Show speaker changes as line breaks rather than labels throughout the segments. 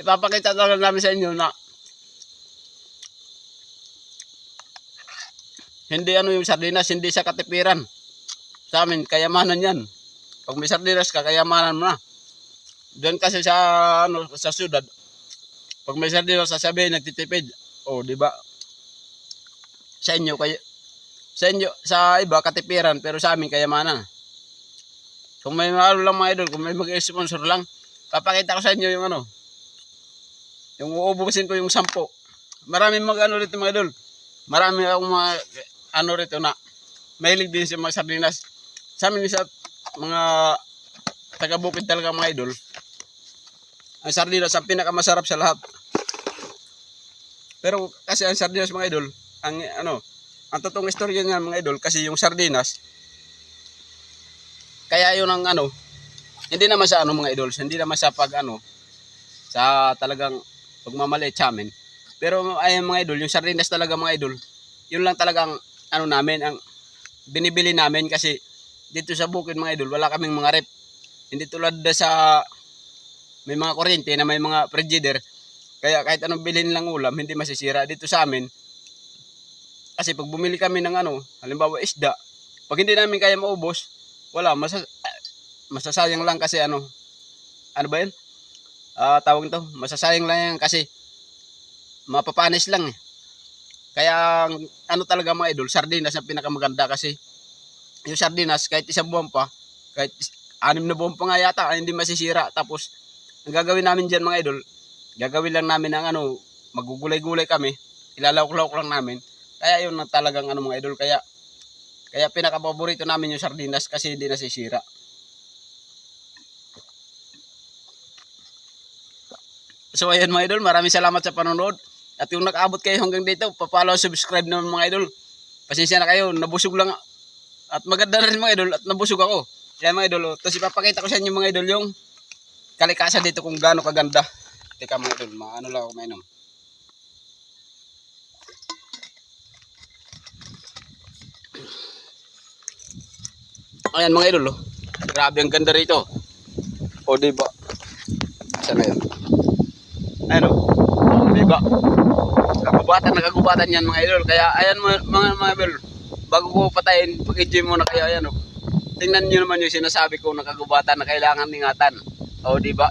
ipapakita talaga namin sa inyo na hindi ano yung sardinas, hindi sa katipiran. Sa amin, kayamanan yan. Pag may sardinas ka, kayamanan mo na. Diyan kasi sa ano sa syudad, pag may sardinas sasabihin nagtitipid. Oh, di ba? Sa inyo sa iba katipiran pero sa amin kayamanan. Kung may ano lang mga idol, kung may mag-sponsor lang, papakita ko sa inyo yung ano. Yung uubusin ko yung 10. Maraming mag-ano rito mga idol. Marami akong mga ano rito na mahilig din sa mga sardinas. Sa amin sa mga taga-bukid talaga mga idol, ang sardinas ang pinakamasarap sa lahat. Pero kasi ang sardinas mga idol, ang totoong istorya niyan mga idol, kasi yung sardinas, kaya yun ang ano, hindi naman sa ano mga idol, hindi naman sa pag ano, sa talagang pagmamaliit sa amin. Pero ay mga idol, yung sardinas talaga mga idol, yun lang talagang ano namin, ang binibili namin kasi dito sa bukid mga idol, wala kaming mga rep. Hindi tulad sa may mga kuryente na may mga frigider. Kaya kahit anong bilhin lang ulam, hindi masisira dito sa amin. Kasi pag bumili kami ng ano, halimbawa isda, pag hindi namin kaya maubos, wala, masasayang lang kasi ano ba yun? Tawag ito, masasayang lang yan kasi mapapanis lang eh. Kaya ano talaga mga idol, sardinas ang pinakamaganda kasi yung sardinas kahit isang buwan pa, kahit 6 na buwan pa nga yata, hindi masisira. Tapos ang gagawin namin dyan mga idol, gagawin lang namin ng ano, magugulay-gulay kami, ilalawak-lawak lang namin. Kaya yun na talagang ano mga idol, kaya pinaka-paborito namin yung sardinas kasi hindi nasisira. So ayun mga idol, maraming salamat sa panonood. At kung nakaabot kayo hanggang dito, papalo, subscribe naman mga idol. Pasensya na kayo, nabusog lang. At maganda na rin mga idol, at nabusog ako. Kaya mga idol, tapos ipapakita ko sa inyo mga idol yung kalikasan dito kung gaano kaganda. Teka mga idol, maano lang ako mainom. Ayan mga idol, oh. Grabe ang ganda rito. O diba? Saan na yun? Ayan o. Diba? Nagagubatan yan mga idol. Kaya ayan mga idol, bago ko patayin, pag-enjoy muna kayo. Ayan o. Tingnan nyo naman yung sinasabi ko, nakagubatan na kailangan ingatan. O diba?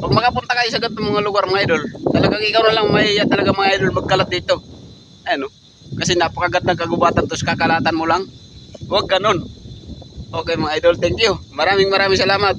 Pag makapunta kayo sa ganitong mga lugar mga idol, talagang ikaw na lang mahiya talaga mga idol magkalat dito. Ayan o. Kasi napakagandang kagubatan, tapos kakalatan mo lang. Huwag ganun. Okay mga idol, thank you. Maraming salamat.